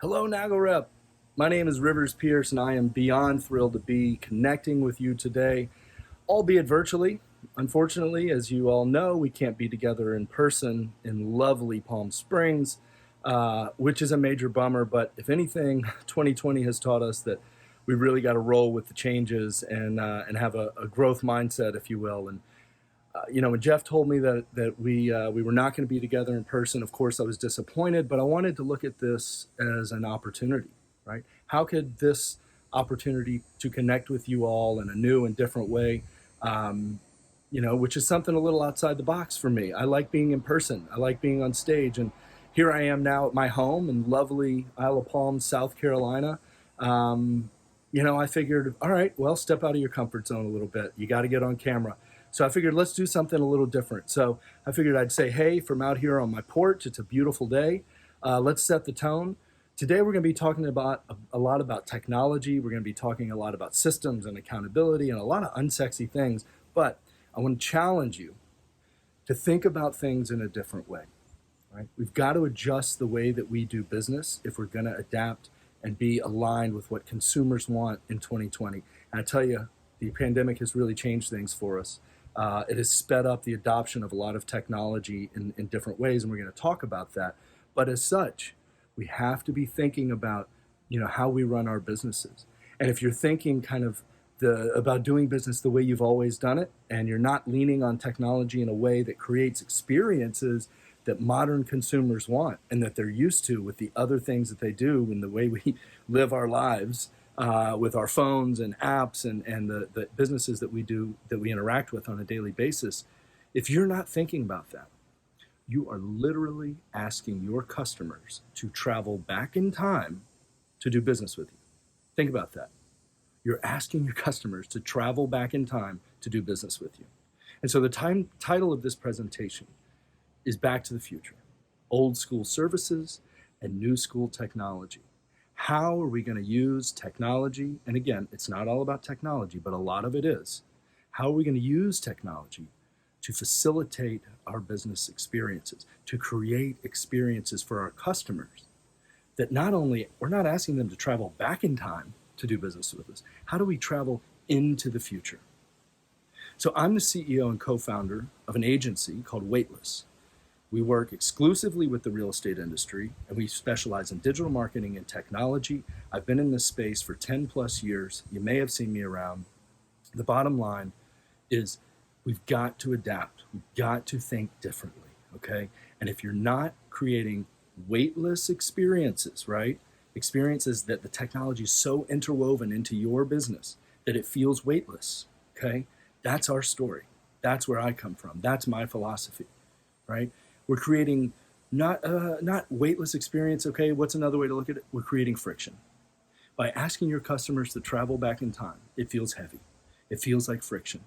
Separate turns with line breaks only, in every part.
Hello, Nago Rep. My name is Pearce, and I am beyond thrilled to be connecting with you today, albeit virtually. Unfortunately, as you all know, we can't be together in person in lovely Palm Springs, which is a major bummer. But if anything, 2020 has taught us that we really got to roll with the changes and have a growth mindset, if you will. And when Jeff told me that we were not going to be together in person, of course I was disappointed. But I wanted to look at this as an opportunity, right? How could this opportunity to connect with you all in a new and different way, which is something a little outside the box for me. I like being in person. I like being on stage, and here I am now at my home in lovely Isle of Palms, South Carolina. I figured, all right, well, step out of your comfort zone a little bit. You got to get on camera. So I figured, let's do something a little different. So I figured I'd say, hey, from out here on my porch, it's a beautiful day. Let's set the tone. Today we're going to be talking about a lot about technology. We're going to be talking a lot about systems and accountability and a lot of unsexy things. But I want to challenge you to think about things in a different way, right? We've got to adjust the way that we do business if we're going to adapt and be aligned with what consumers want in 2020. And I tell you, the pandemic has really changed things for us. It has sped up the adoption of a lot of technology in different ways, and we're going to talk about that. But as such, we have to be thinking about, how we run our businesses. And if you're thinking kind of about doing business the way you've always done it, and you're not leaning on technology in a way that creates experiences that modern consumers want and that they're used to with the other things that they do and the way we live our lives, with our phones and apps and the businesses that we interact with on a daily basis, if you're not thinking about that, you are literally asking your customers to travel back in time to do business with you. Think about that. You're asking your customers to travel back in time to do business with you. And so the title of this presentation is Back to the Future: Old School Services and New School Technology. How are we going to use technology? And again, it's not all about technology, but a lot of it is. How are we going to use technology to facilitate our business experiences, to create experiences for our customers that not only, we're not asking them to travel back in time to do business with us. How do we travel into the future? So I'm the CEO and co-founder of an agency called Weightless. We work exclusively with the real estate industry, and we specialize in digital marketing and technology. I've been in this space for 10 plus years. You may have seen me around. The bottom line is we've got to adapt. We've got to think differently, okay? And if you're not creating weightless experiences, right? Experiences that the technology is so interwoven into your business that it feels weightless, okay? That's our story. That's where I come from. That's my philosophy, right? We're creating not weightless experience, okay? What's another way to look at it? We're creating friction. By asking your customers to travel back in time, it feels heavy. It feels like friction,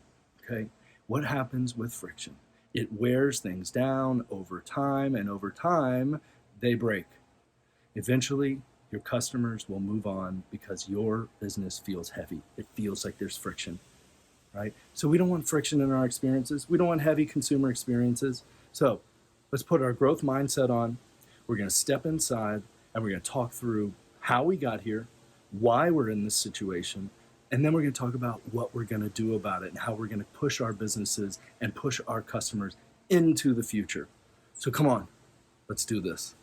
okay? What happens with friction? It wears things down over time, and over time, they break. Eventually, your customers will move on because your business feels heavy. It feels like there's friction, right? So we don't want friction in our experiences. We don't want heavy consumer experiences. So let's put our growth mindset on. We're going to step inside and we're going to talk through how we got here, why we're in this situation, and then we're going to talk about what we're going to do about it and how we're going to push our businesses and push our customers into the future. So come on, let's do this.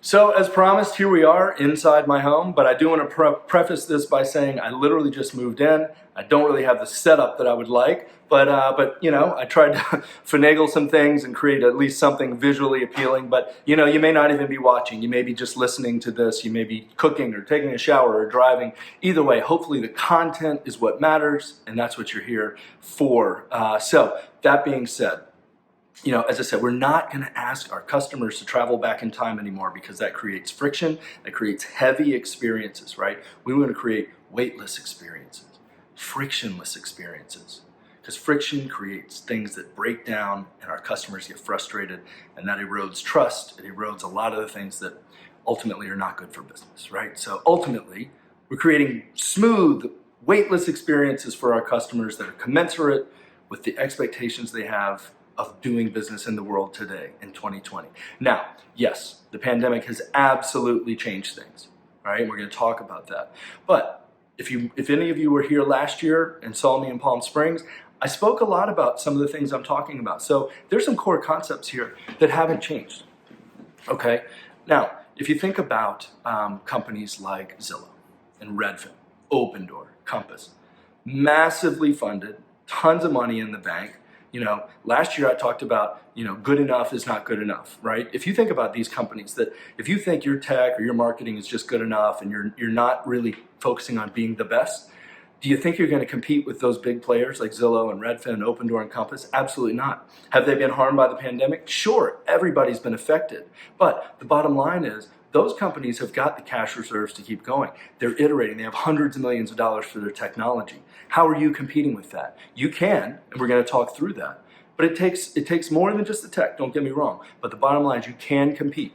So as promised, here we are inside my home, but I do want to preface this by saying I literally just moved in. I don't really have the setup that I would like, but I tried to finagle some things and create at least something visually appealing, but you may not even be watching. You may be just listening to this. You may be cooking or taking a shower or driving. Either way, hopefully the content is what matters, and that's what you're here for. So that being said, as I said, we're not going to ask our customers to travel back in time anymore because that creates friction, that creates heavy experiences, right? We want to create weightless experiences, frictionless experiences, because friction creates things that break down and our customers get frustrated, and that erodes trust. It erodes a lot of the things that ultimately are not good for business, right? So ultimately, we're creating smooth, weightless experiences for our customers that are commensurate with the expectations they have of doing business in the world today in 2020. Now, yes, the pandemic has absolutely changed things, right? We're going to talk about that. But if any of you were here last year and saw me in Palm Springs, I spoke a lot about some of the things I'm talking about. So there's some core concepts here that haven't changed. Okay, now if you think about companies like Zillow and Redfin, Opendoor, Compass, massively funded, tons of money in the bank. Last year I talked about, good enough is not good enough, right? If you think about these companies, that if you think your tech or your marketing is just good enough and you're not really focusing on being the best, do you think you're going to compete with those big players like Zillow and Redfin and Opendoor and Compass? Absolutely not. Have they been harmed by the pandemic? Sure, everybody's been affected. But the bottom line is those companies have got the cash reserves to keep going. They're iterating. They have hundreds of millions of dollars for their technology. How are you competing with that? You can, and we're going to talk through that. But it takes more than just the tech, don't get me wrong. But the bottom line is you can compete.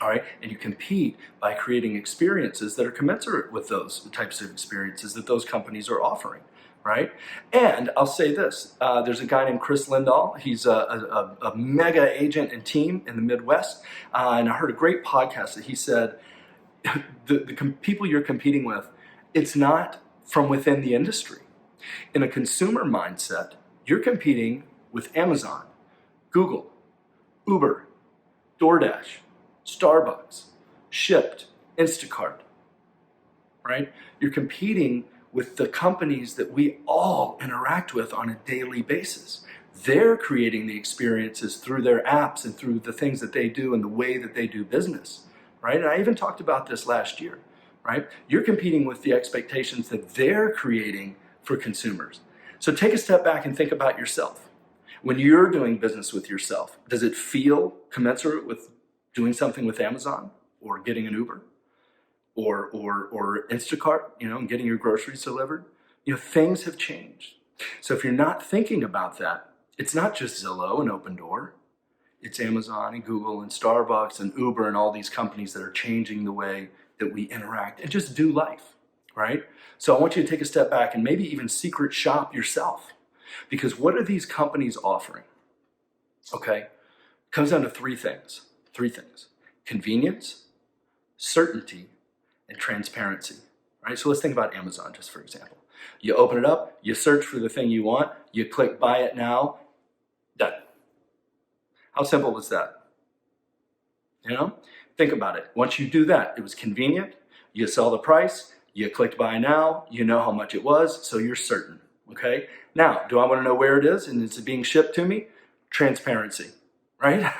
All right, and you compete by creating experiences that are commensurate with those types of experiences that those companies are offering, right? And I'll say this, there's a guy named Chris Lindahl. He's a mega agent and team in the Midwest. And I heard a great podcast that he said, the people you're competing with, it's not from within the industry. In a consumer mindset, you're competing with Amazon, Google, Uber, DoorDash, Starbucks, Shipt, Instacart, right? You're competing with the companies that we all interact with on a daily basis. They're creating the experiences through their apps and through the things that they do and the way that they do business, right? And I even talked about this last year, right? You're competing with the expectations that they're creating for consumers. So take a step back and think about yourself. When you're doing business with yourself, does it feel commensurate with doing something with Amazon or getting an Uber or Instacart, and getting your groceries delivered? Things have changed. So if you're not thinking about that, it's not just Zillow and Opendoor. It's Amazon and Google and Starbucks and Uber and all these companies that are changing the way that we interact and just do life, right? So I want you to take a step back and maybe even secret shop yourself. Because what are these companies offering? Okay, it comes down to three things. Convenience, certainty, and transparency, right? So let's think about Amazon just for example. You open it up, you search for the thing you want, you click buy it now, done. How simple was that? Think about it. Once you do that, it was convenient, you saw the price, you clicked buy now, you know how much it was, so you're certain, okay? Now, do I want to know where it is and is it being shipped to me? Transparency, right?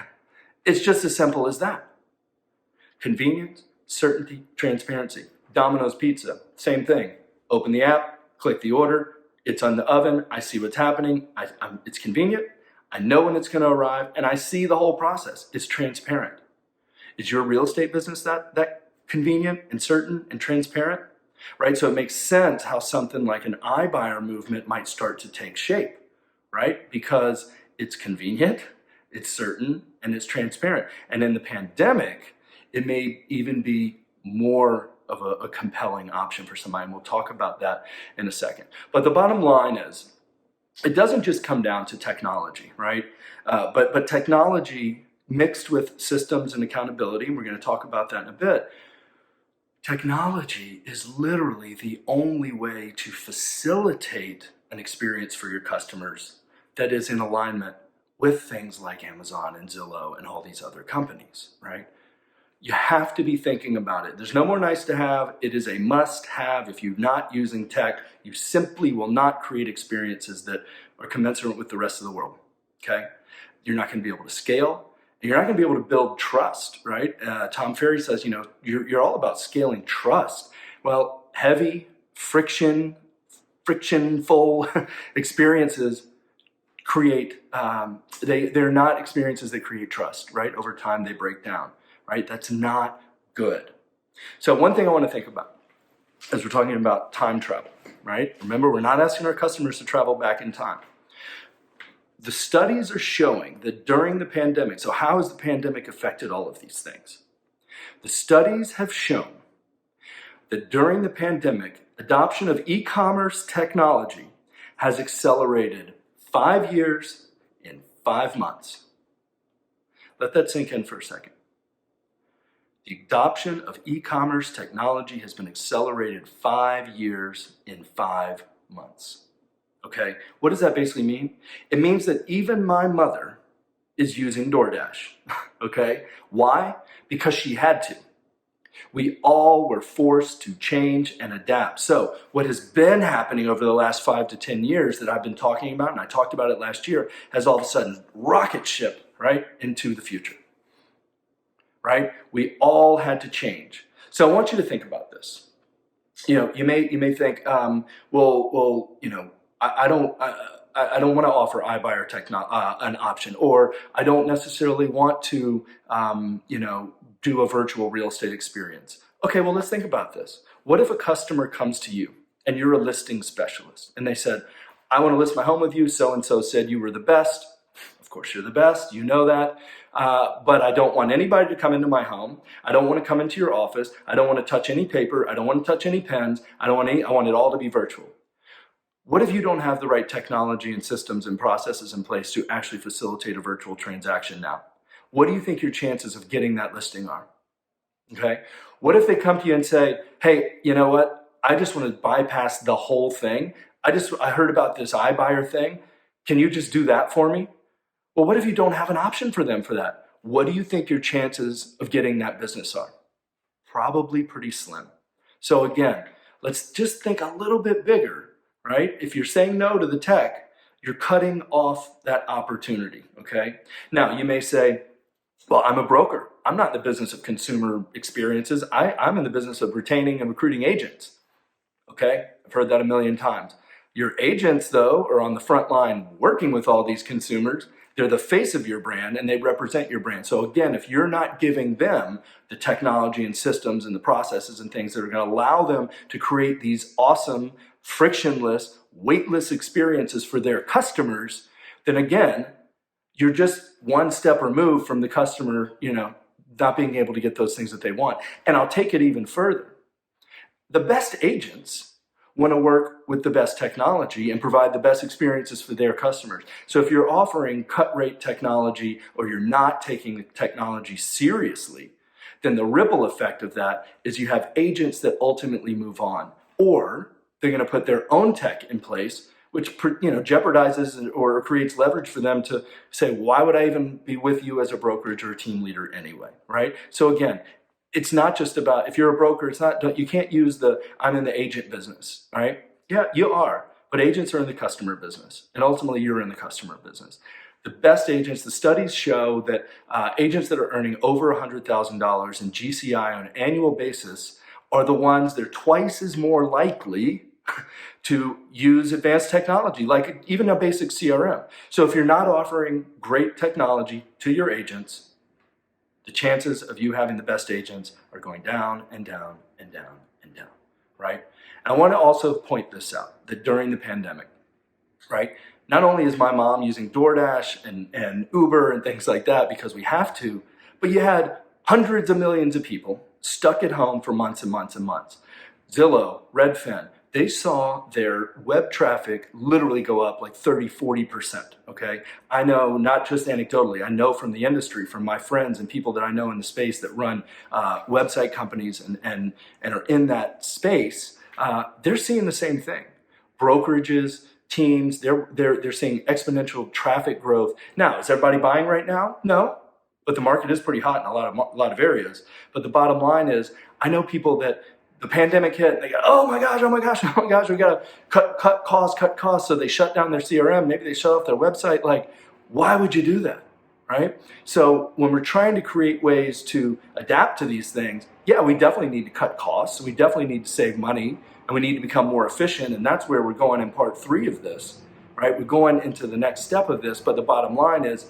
It's just as simple as that. Convenience, certainty, transparency. Domino's Pizza, same thing. Open the app, click the order, it's on the oven, I see what's happening, it's convenient, I know when it's going to arrive, and I see the whole process. It's transparent. Is your real estate business that convenient and certain and transparent? Right? So it makes sense how something like an iBuyer movement might start to take shape, right? Because it's convenient, it's certain, and it's transparent. And in the pandemic, it may even be more of a compelling option for somebody, and we'll talk about that in a second. But the bottom line is, it doesn't just come down to technology, right? But technology mixed with systems and accountability, and we're going to talk about that in a bit. Technology is literally the only way to facilitate an experience for your customers that is in alignment with things like Amazon and Zillow and all these other companies, right? You have to be thinking about it. There's no more nice to have. It is a must have. If you're not using tech, you simply will not create experiences that are commensurate with the rest of the world, okay? You're not going to be able to scale. And you're not going to be able to build trust, right? Tom Ferry says, you're all about scaling trust. Well, heavy, frictionful experiences create, they're not experiences that create trust, right? Over time, they break down, right? That's not good. So one thing I want to think about as we're talking about time travel, right? Remember, we're not asking our customers to travel back in time. The studies are showing that during the pandemic, so how has the pandemic affected all of these things? The studies have shown that during the pandemic, adoption of e-commerce technology has accelerated 5 years in 5 months. Let that sink in for a second. The adoption of e-commerce technology has been accelerated 5 years in 5 months. Okay, what does that basically mean? It means that even my mother is using DoorDash. Okay, why? Because she had to. We all were forced to change and adapt. So what has been happening over the last 5 to 10 years that I've been talking about, and I talked about it last year, has all of a sudden rocket ship right into the future. Right? We all had to change. So I want you to think about this. You may think, I don't want to offer iBuyer an option, or I don't necessarily want to, do a virtual real estate experience. Okay, well, let's think about this. What if a customer comes to you and you're a listing specialist and they said, I want to list my home with you. So-and-so said you were the best. Of course, you're the best. You know that. But I don't want anybody to come into my home. I don't want to come into your office. I don't want to touch any paper. I don't want to touch any pens. I want it all to be virtual. What if you don't have the right technology and systems and processes in place to actually facilitate a virtual transaction now? What do you think your chances of getting that listing are? Okay. What if they come to you and say, hey, you know what? I just want to bypass the whole thing. I heard about this iBuyer thing. Can you just do that for me? Well, what if you don't have an option for them for that? What do you think your chances of getting that business are? Probably pretty slim. So again, let's just think a little bit bigger, right? If you're saying no to the tech, you're cutting off that opportunity, okay? Now, you may say, well, I'm a broker. I'm not in the business of consumer experiences. I'm in the business of retaining and recruiting agents, okay? I've heard that a million times. Your agents, though, are on the front line working with all these consumers. They're the face of your brand and they represent your brand. So again, if you're not giving them the technology and systems and the processes and things that are going to allow them to create these awesome, frictionless, weightless experiences for their customers, then again, you're just one step removed from the customer, not being able to get those things that they want. And I'll take it even further. The best agents want to work with the best technology and provide the best experiences for their customers. So if you're offering cut rate technology or you're not taking the technology seriously, then the ripple effect of that is you have agents that ultimately move on, or they're going to put their own tech in place, which jeopardizes or creates leverage for them to say, why would I even be with you as a brokerage or a team leader anyway, right? So again, it's not just about, if you're a broker, you can't use I'm in the agent business, right? Yeah, you are, but agents are in the customer business, and ultimately you're in the customer business. The best agents, the studies show that agents that are earning over $100,000 in GCI on an annual basis are the ones that are twice as more likely to use advanced technology, like even a basic CRM. So if you're not offering great technology to your agents, the chances of you having the best agents are going down and down and down and down, right? And I want to also point this out, that during the pandemic, right, not only is my mom using DoorDash and Uber and things like that because we have to, but you had hundreds of millions of people stuck at home for months and months and months. Zillow, Redfin, they saw their web traffic literally go up like 30, 40%, okay? I know, not just anecdotally, I know from the industry, from my friends and people that I know in the space that run website companies and are in that space, they're seeing the same thing. Brokerages, teams, they're seeing exponential traffic growth. Now, is everybody buying right now? No, but the market is pretty hot in a lot of areas. But the bottom line is, I know people that the pandemic hit, and they go, oh my gosh, we got to cut costs. So they shut down their CRM. Maybe they shut off their website. Like, why would you do that, right? So when we're trying to create ways to adapt to these things, yeah, we definitely need to cut costs. We definitely need to save money, and we need to become more efficient. And that's where we're going in part 3 of this, right? We're going into the next step of this. But the bottom line is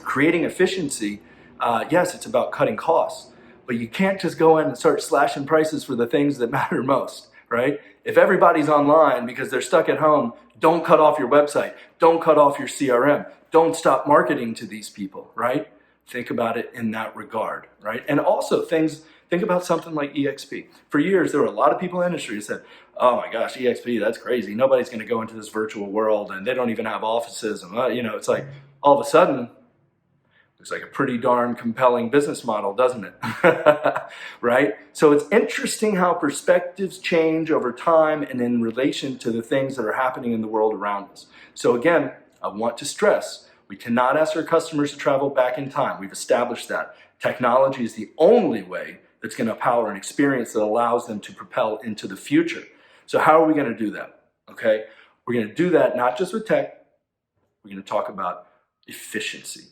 creating efficiency. Yes, it's about cutting costs. But you can't just go in and start slashing prices for the things that matter most, right? If everybody's online because they're stuck at home, don't cut off your website. Don't cut off your CRM. Don't stop marketing to these people, right? Think about it in that regard, right? And also things Think about something like EXP. For years, there were a lot of people in the industry who said, oh my gosh, EXP, that's crazy. Nobody's going to go into this virtual world, and they don't even have offices. And, it's like all of a sudden, it's like a pretty darn compelling business model, doesn't it? Right? So it's interesting how perspectives change over time and in relation to the things that are happening in the world around us. So again, I want to stress, we cannot ask our customers to travel back in time. We've established that. Technology is the only way that's going to power an experience that allows them to propel into the future. So how are we going to do that? Okay? We're going to do that not just with tech. We're going to talk about efficiency.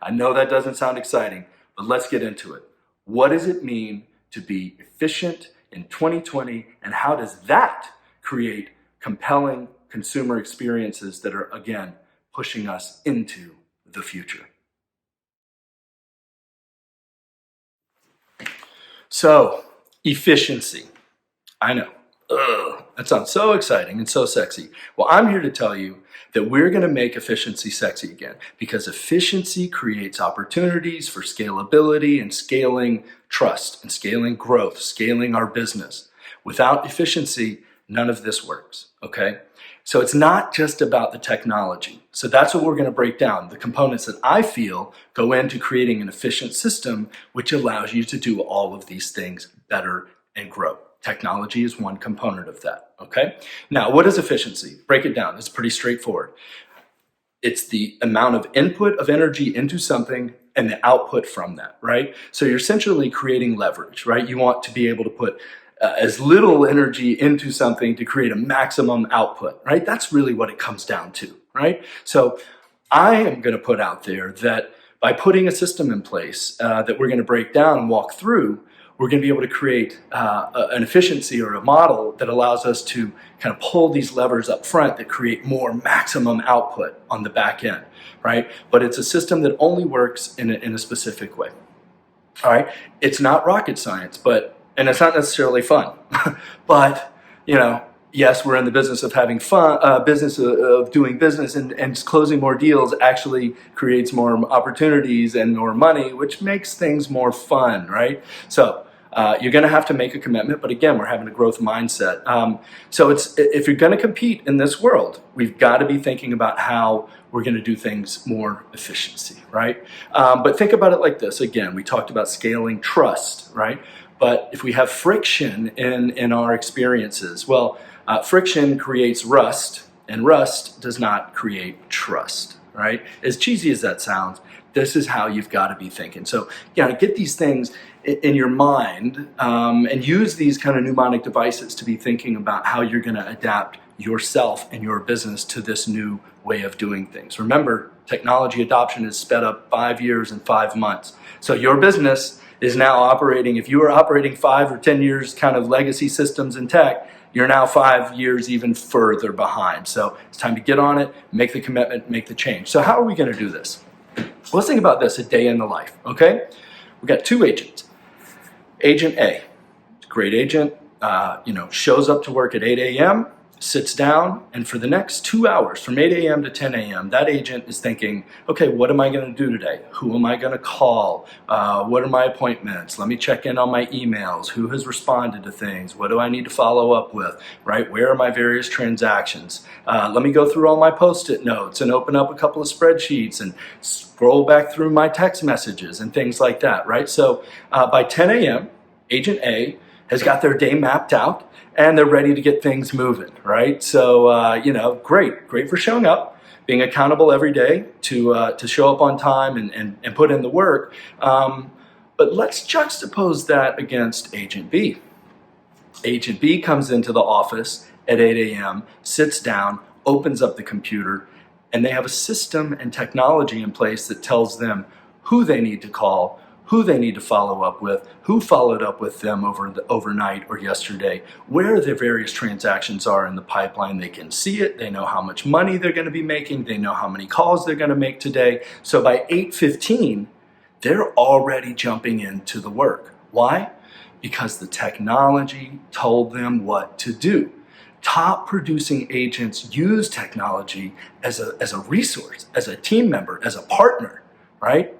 I know that doesn't sound exciting, but let's get into it. What does it mean to be efficient in 2020, and how does that create compelling consumer experiences that are, again, pushing us into the future? So, efficiency. I know. Ugh, that sounds so exciting and so sexy. Well, I'm here to tell you that we're going to make efficiency sexy again, because efficiency creates opportunities for scalability and scaling trust and scaling growth, scaling our business. Without efficiency, none of this works, okay? So it's not just about the technology. So that's what we're going to break down, the components that I feel go into creating an efficient system which allows you to do all of these things better and grow. Technology is one component of that, okay? Now, what is efficiency? Break it down. It's pretty straightforward. It's the amount of input of energy into something and the output from that, right? So you're essentially creating leverage, right? You want to be able to put as little energy into something to create a maximum output, right? That's really what it comes down to, right? So I am going to put out there that by putting a system in place that we're going to break down and walk through, we're going to be able to create an efficiency or a model that allows us to kind of pull these levers up front that create more maximum output on the back end, right? But it's a system that only works in a specific way, all right? It's not rocket science, and it's not necessarily fun, but, yes, we're in the business of having fun, business of doing business, and closing more deals actually creates more opportunities and more money, which makes things more fun, right? So you're going to have to make a commitment, but again, we're having a growth mindset. So if you're going to compete in this world, we've got to be thinking about how we're going to do things more efficiency, right? But think about it like this. Again, we talked about scaling trust, right? But if we have friction in our experiences, well, friction creates rust, and rust does not create trust, right? As cheesy as that sounds, this is how you've got to be thinking. So, get these things in your mind and use these kind of mnemonic devices to be thinking about how you're going to adapt yourself and your business to this new way of doing things. Remember, technology adoption is sped up 5 years and 5 months. So your business is now operating, if you were operating 5 or 10 years kind of legacy systems in tech, you're now 5 years even further behind. So it's time to get on it, make the commitment, make the change. So how are we going to do this? Well, let's think about this, a day in the life, okay? We've got 2 agents. Agent A, great agent, shows up to work at 8 a.m., sits down, and for the next 2 hours, from 8 a.m. to 10 a.m., that agent is thinking, okay, what am I going to do today? Who am I going to call? What are my appointments? Let me check in on my emails. Who has responded to things? What do I need to follow up with, right? Where are my various transactions? Let me go through all my Post-it notes and open up a couple of spreadsheets and scroll back through my text messages and things like that, right? So by 10 a.m., Agent A has got their day mapped out, and they're ready to get things moving, right? So, great for showing up, being accountable every day to show up on time and put in the work. But let's juxtapose that against Agent B. Agent B comes into the office at 8 a.m., sits down, opens up the computer, and they have a system and technology in place that tells them who they need to call, who they need to follow up with, who followed up with them overnight or yesterday, where their various transactions are in the pipeline. They can see it. They know how much money they're going to be making. They know how many calls they're going to make today. So by 8:15, they're already jumping into the work. Why? Because the technology told them what to do. Top producing agents use technology as a resource, as a team member, as a partner, right?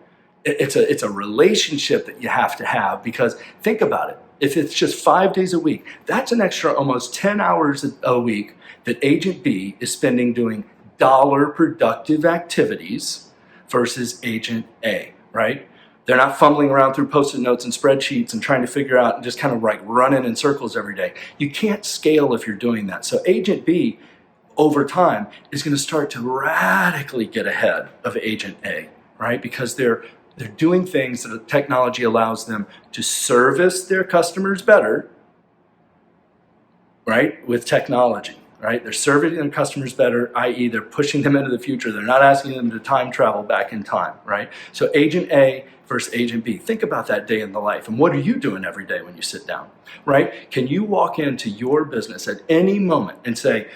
it's a relationship that you have to have, because think about it. If it's just 5 days a week, that's an extra almost 10 hours a week that Agent B is spending doing dollar productive activities versus Agent A, right? They're not fumbling around through post-it notes and spreadsheets and trying to figure out and just kind of like running in circles every day. You can't scale if you're doing that. So Agent B, over time, is going to start to radically get ahead of Agent A, right? Because they're doing things that the technology allows them to service their customers better, right, with technology, right? They're serving their customers better, i.e. they're pushing them into the future. They're not asking them to time travel back in time, right? So Agent A versus Agent B. Think about that day in the life. And what are you doing every day when you sit down, right? Can you walk into your business at any moment and say,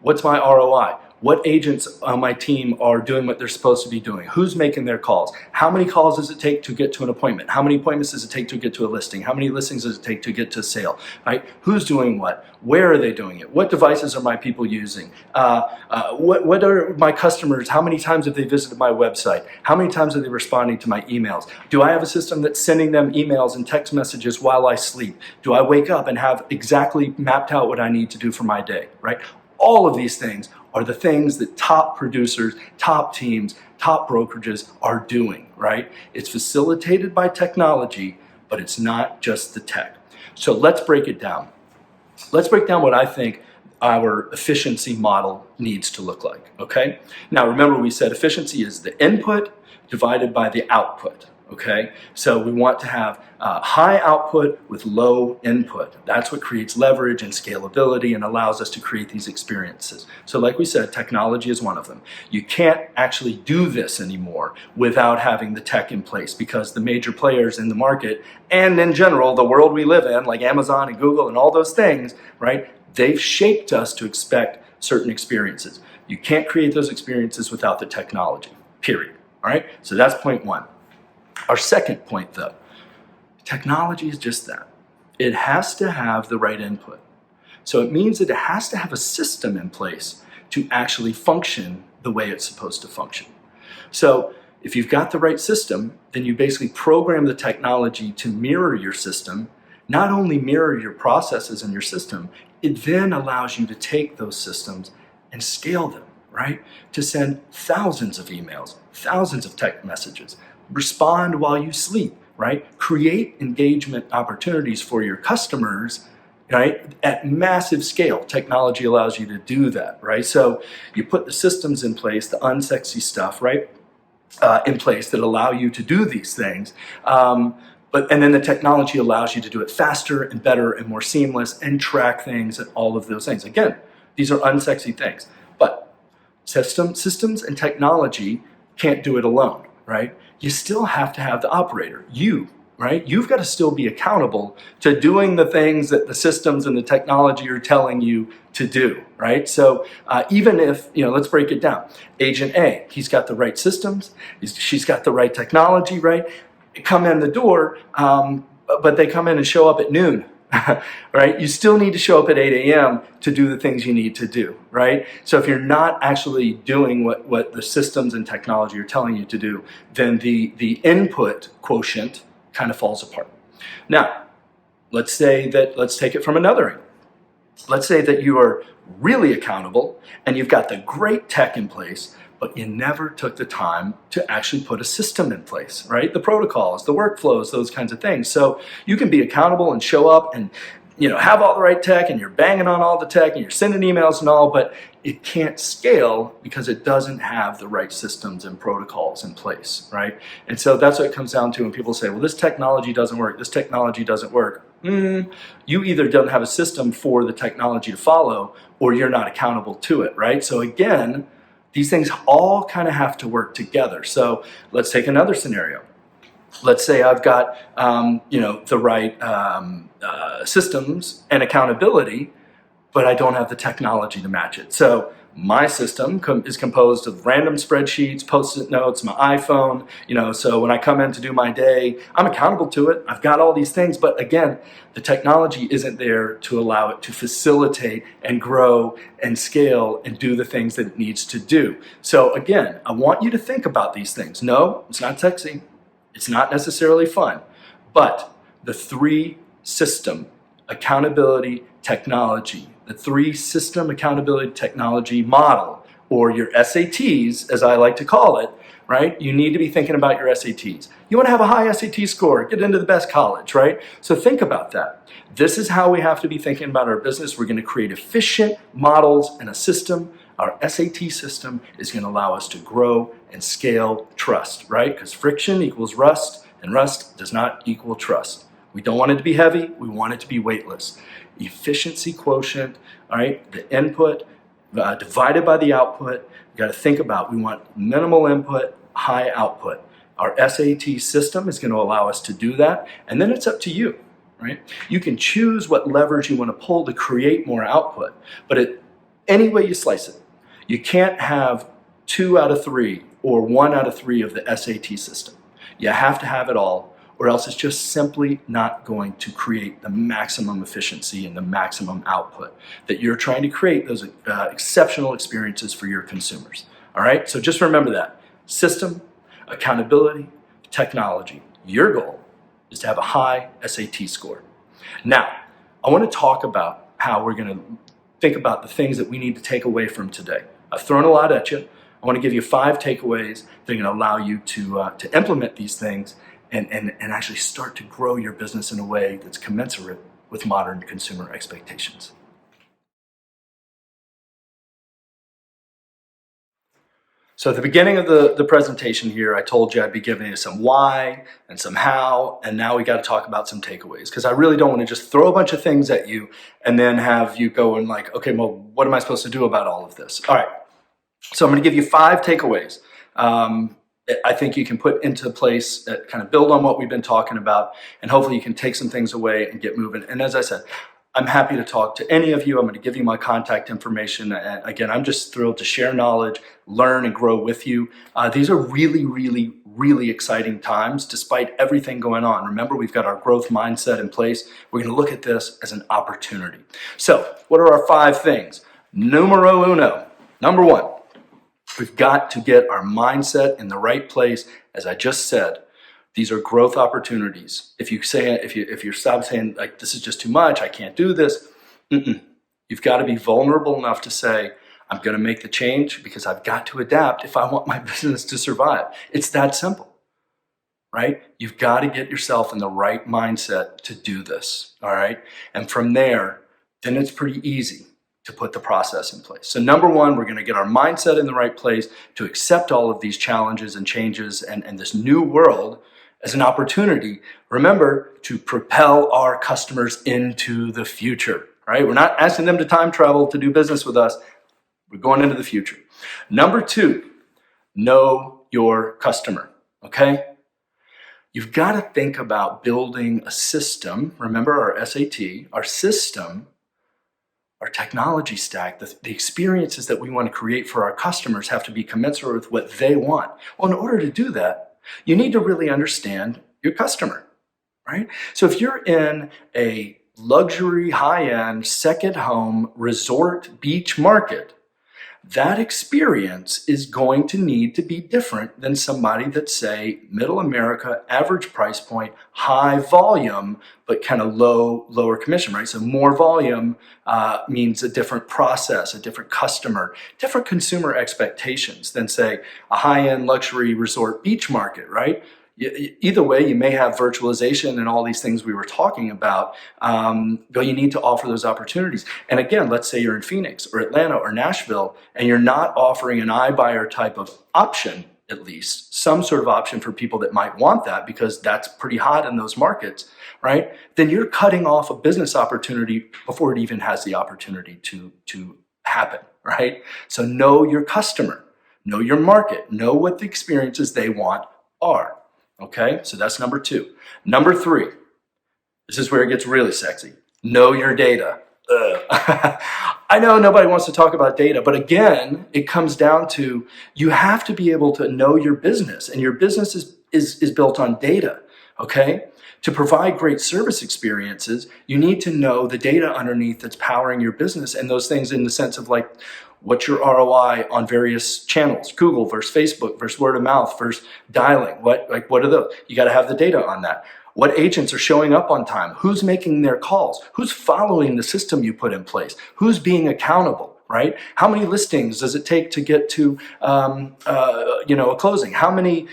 what's my ROI? What agents on my team are doing what they're supposed to be doing? Who's making their calls? How many calls does it take to get to an appointment? How many appointments does it take to get to a listing? How many listings does it take to get to a sale? Right? Who's doing what? Where are they doing it? What devices are my people using? What are my customers? How many times have they visited my website? How many times are they responding to my emails? Do I have a system that's sending them emails and text messages while I sleep? Do I wake up and have exactly mapped out what I need to do for my day? Right? All of these things are the things that top producers, top teams, top brokerages are doing, right? It's facilitated by technology, but it's not just the tech. So let's break it down. Let's break down what I think our efficiency model needs to look like, okay? Now remember, we said efficiency is the input divided by the output, okay? So we want to have high output with low input. That's what creates leverage and scalability and allows us to create these experiences. So like we said, technology is one of them. You can't actually do this anymore without having the tech in place, because the major players in the market and in general, the world we live in, like Amazon and Google and all those things, right? They've shaped us to expect certain experiences. You can't create those experiences without the technology, period. All right? So that's point one. Our second point, though, technology is just that. It has to have the right input. So it means that it has to have a system in place to actually function the way it's supposed to function. So if you've got the right system, then you basically program the technology to mirror your system, not only mirror your processes and your system, it then allows you to take those systems and scale them, right? To send thousands of emails, thousands of text messages, respond while you sleep, right? Create engagement opportunities for your customers, right? At massive scale. Technology allows you to do that, right? So you put the systems in place, the unsexy stuff, right? In place that allow you to do these things. And then the technology allows you to do it faster and better and more seamless and track things and all of those things. Again, these are unsexy things, but systems and technology can't do it alone, right? You still have to have the operator, you, right? You've got to still be accountable to doing the things that the systems and the technology are telling you to do, right? So even if, let's break it down. Agent A, he's got the right systems, she's got the right technology, right? Come in the door, but they come in and show up at noon, right? You still need to show up at 8 a.m. to do the things you need to do, right? So if you're not actually doing what the systems and technology are telling you to do, then the input quotient kind of falls apart. Now, let's take it from another angle. Let's say that you are really accountable and you've got the great tech in place, but you never took the time to actually put a system in place, right? The protocols, the workflows, those kinds of things. So you can be accountable and show up and have all the right tech and you're banging on all the tech and you're sending emails and all, but it can't scale because it doesn't have the right systems and protocols in place, right? And so that's what it comes down to when people say, well, this technology doesn't work, this technology doesn't work. You either don't have a system for the technology to follow or you're not accountable to it, right? So again, these things all kind of have to work together. So let's take another scenario. Let's say I've got the right systems and accountability, but I don't have the technology to match it. So my system is composed of random spreadsheets, post-it notes, my iPhone, so when I come in to do my day, I'm accountable to it. I've got all these things, but again, the technology isn't there to allow it to facilitate and grow and scale and do the things that it needs to do. So again, I want you to think about these things. No, it's not sexy. It's not necessarily fun, but the three system accountability technology, the three system accountability technology model, or your SATs, as I like to call it, right? You need to be thinking about your SATs. You want to have a high SAT score, get into the best college, right? So think about that. This is how we have to be thinking about our business. We're going to create efficient models and a system. Our SAT system is going to allow us to grow and scale trust, right? Because friction equals rust, and rust does not equal trust. We don't want it to be heavy. We want it to be weightless. Efficiency quotient, all right, the input divided by the output. We've got to think about, we want minimal input, high output. Our SAT system is going to allow us to do that. And then it's up to you, right? You can choose what levers you want to pull to create more output. But any way you slice it, you can't have 2 out of 3 or 1 out of 3 of the SAT system. You have to have it all, or else it's just simply not going to create the maximum efficiency and the maximum output that you're trying to create, those exceptional experiences for your consumers. All right, so just remember that. System, accountability, technology. Your goal is to have a high SAT score. Now, I want to talk about how we're going to think about the things that we need to take away from today. I've thrown a lot at you. I want to give you 5 takeaways that are going to allow you to implement these things and actually start to grow your business in a way that's commensurate with modern consumer expectations. So at the beginning of the presentation here, I told you I'd be giving you some why and some how, and now we got to talk about some takeaways, because I really don't want to just throw a bunch of things at you and then have you go and like, okay, well, what am I supposed to do about all of this? All right, so I'm going to give you 5 takeaways. I think you can put into place that kind of build on what we've been talking about, and hopefully you can take some things away and get moving. And as I said, I'm happy to talk to any of you. I'm going to give you my contact information. And again, I'm just thrilled to share knowledge, learn, and grow with you. These are really, really, really exciting times despite everything going on. Remember, we've got our growth mindset in place. We're going to look at this as an opportunity. So what are our 5 things? Numero uno. Number 1, we've got to get our mindset in the right place. As I just said, these are growth opportunities. If you stop saying like, this is just too much, I can't do this. You've got to be vulnerable enough to say, I'm going to make the change because I've got to adapt if I want my business to survive. It's that simple, right? You've got to get yourself in the right mindset to do this, all right? And from there, then it's pretty easy to put the process in place. So number 1, we're going to get our mindset in the right place to accept all of these challenges and changes and this new world as an opportunity. Remember, to propel our customers into the future, right? We're not asking them to time travel to do business with us. We're going into the future. Number 2, know your customer, okay? You've got to think about building a system. Remember our SAT, our system, our technology stack, the experiences that we want to create for our customers have to be commensurate with what they want. Well, in order to do that, you need to really understand your customer, right? So if you're in a luxury, high-end, second home, resort, beach market, that experience is going to need to be different than somebody that's, say, middle America, average price point, high volume, but kind of lower commission, right? So more volume means a different process, a different customer, different consumer expectations than, say, a high-end luxury resort beach market, right? Either way, you may have virtualization and all these things we were talking about, but you need to offer those opportunities. And again, let's say you're in Phoenix or Atlanta or Nashville, and you're not offering an iBuyer type of option, at least some sort of option for people that might want that because that's pretty hot in those markets, right? Then you're cutting off a business opportunity before it even has the opportunity to happen, right? So know your customer, know your market, know what the experiences they want are. Okay, so that's number 2. Number 3, this is where it gets really sexy. Know your data. I know nobody wants to talk about data, but again, it comes down to you have to be able to know your business, and your business is built on data, okay? To provide great service experiences, you need to know the data underneath that's powering your business, and those things in the sense of like, what's your ROI on various channels? Google versus Facebook versus word of mouth versus dialing. What are those? You got to have the data on that. What agents are showing up on time? Who's making their calls? Who's following the system you put in place? Who's being accountable, right? How many listings does it take to get to a closing? How many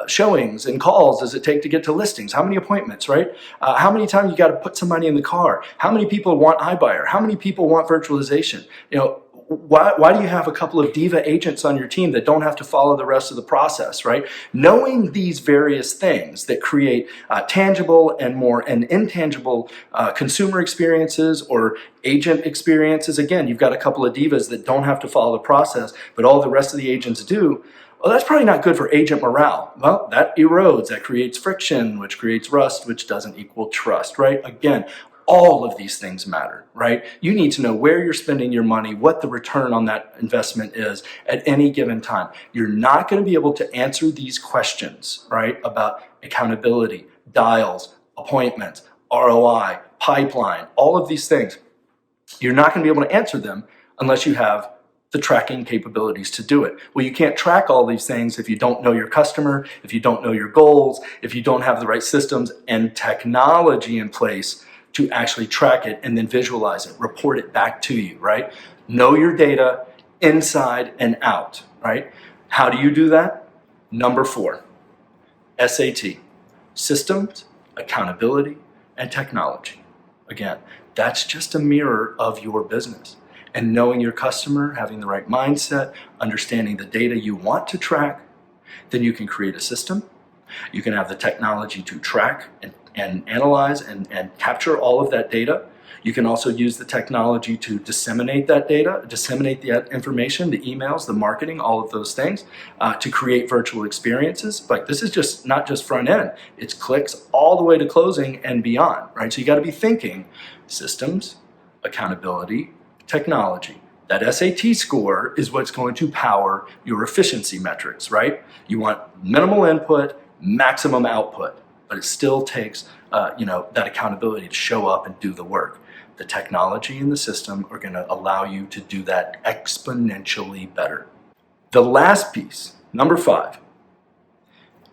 showings and calls does it take to get to listings? How many appointments, right? How many times you got to put somebody in the car? How many people want iBuyer? How many people want virtualization? Why do you have a couple of diva agents on your team that don't have to follow the rest of the process, right? Knowing these various things that create tangible and intangible consumer experiences or agent experiences. Again, you've got a couple of divas that don't have to follow the process, but all the rest of the agents do. Well, that's probably not good for agent morale. Well, that erodes, that creates friction, which creates rust, which doesn't equal trust, right? Again, all of these things matter, right? You need to know where you're spending your money, what the return on that investment is at any given time. You're not going to be able to answer these questions, right, about accountability, dials, appointments, ROI, pipeline, all of these things. You're not going to be able to answer them unless you have the tracking capabilities to do it. Well, you can't track all these things if you don't know your customer, if you don't know your goals, if you don't have the right systems and technology in place to actually track it and then visualize it, report it back to you, right? Know your data inside and out, right? How do you do that? Number 4, SAT, systems, accountability, and technology. Again, that's just a mirror of your business. And knowing your customer, having the right mindset, understanding the data you want to track, then you can create a system. You can have the technology to track and analyze and capture all of that data. You can also use the technology to disseminate that data, disseminate the information, the emails, the marketing, all of those things, to create virtual experiences. Like, this is just not just front end, it's clicks all the way to closing and beyond, right? So you got to be thinking systems, accountability, technology. That SAT score is what's going to power your efficiency metrics, right? You want minimal input, maximum output, but it still takes that accountability to show up and do the work. The technology and the system are going to allow you to do that exponentially better. The last piece, number 5,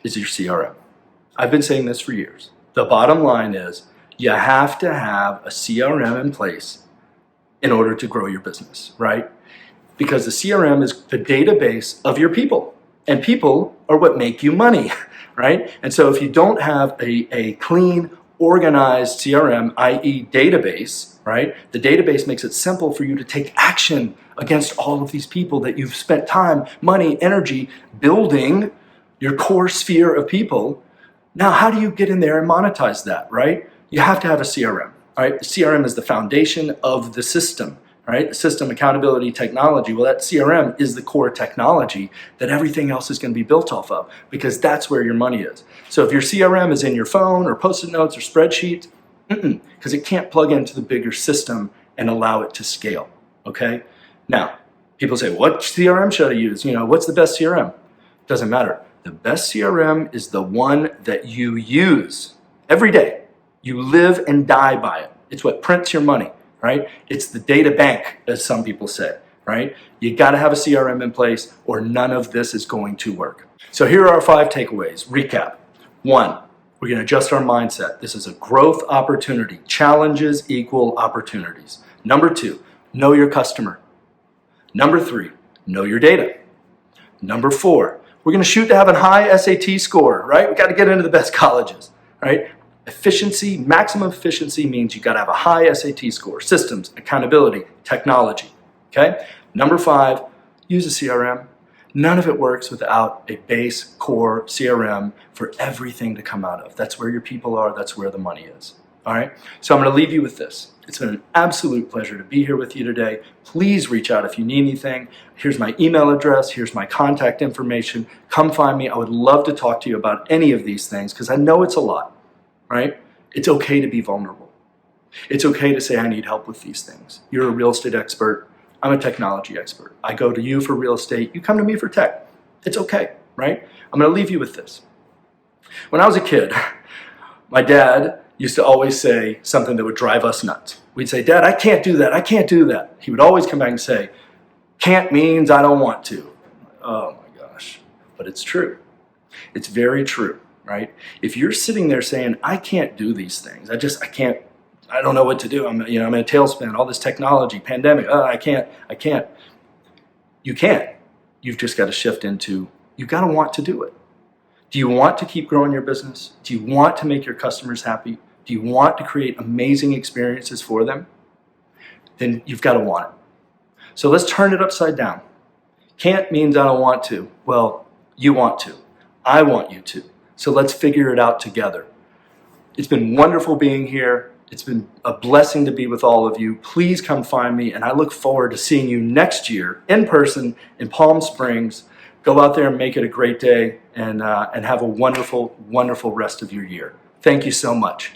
is your CRM. I've been saying this for years. The bottom line is you have to have a CRM in place in order to grow your business, right? Because the CRM is the database of your people, and people are what make you money, right? And so if you don't have a clean, organized CRM, i.e. database, right? The database makes it simple for you to take action against all of these people that you've spent time, money, energy building your core sphere of people. Now, how do you get in there and monetize that, right? You have to have a CRM, right? The CRM is the foundation of the system, right? The system, accountability, technology. Well, that CRM is the core technology that everything else is going to be built off of, because that's where your money is. So if your CRM is in your phone or Post-it notes or spreadsheets, because it can't plug into the bigger system and allow it to scale, okay? Now, people say, what CRM should I use? What's the best CRM? Doesn't matter. The best CRM is the one that you use every day. You live and die by it. It's what prints your money, right? It's the data bank, as some people say, right? You got to have a CRM in place or none of this is going to work. So here are our 5 takeaways. Recap. 1, we're going to adjust our mindset. This is a growth opportunity. Challenges equal opportunities. Number 2, know your customer. Number 3, know your data. Number 4, we're going to shoot to have a high SAT score, right? We got to get into the best colleges, right? Efficiency, maximum efficiency means you got to have a high SAT score. Systems, accountability, technology, okay? Number 5, use a CRM. None of it works without a base core CRM for everything to come out of. That's where your people are. That's where the money is. All right. So I'm going to leave you with this. It's been an absolute pleasure to be here with you today. Please reach out if you need anything. Here's my email address. Here's my contact information. Come find me. I would love to talk to you about any of these things because I know it's a lot, right? It's okay to be vulnerable. It's okay to say I need help with these things. You're a real estate expert. I'm a technology expert. I go to you for real estate. You come to me for tech. It's okay, right? I'm going to leave you with this. When I was a kid, My dad used to always say something that would drive us nuts. We'd say, Dad, I can't do that. I can't do that. He would always come back and say, can't means I don't want to. Oh my gosh. But it's true. It's very true, right? If you're sitting there saying, I can't do these things. I can't, I don't know what to do. I'm in a tailspin, all this technology, pandemic. I can't. You can't. You've just got to shift into, you've got to want to do it. Do you want to keep growing your business? Do you want to make your customers happy? Do you want to create amazing experiences for them? Then you've got to want it. So let's turn it upside down. Can't means I don't want to. Well, you want to. I want you to. So let's figure it out together. It's been wonderful being here. It's been a blessing to be with all of you. Please come find me, and I look forward to seeing you next year in person in Palm Springs. Go out there and make it a great day, and have a wonderful, wonderful rest of your year. Thank you so much.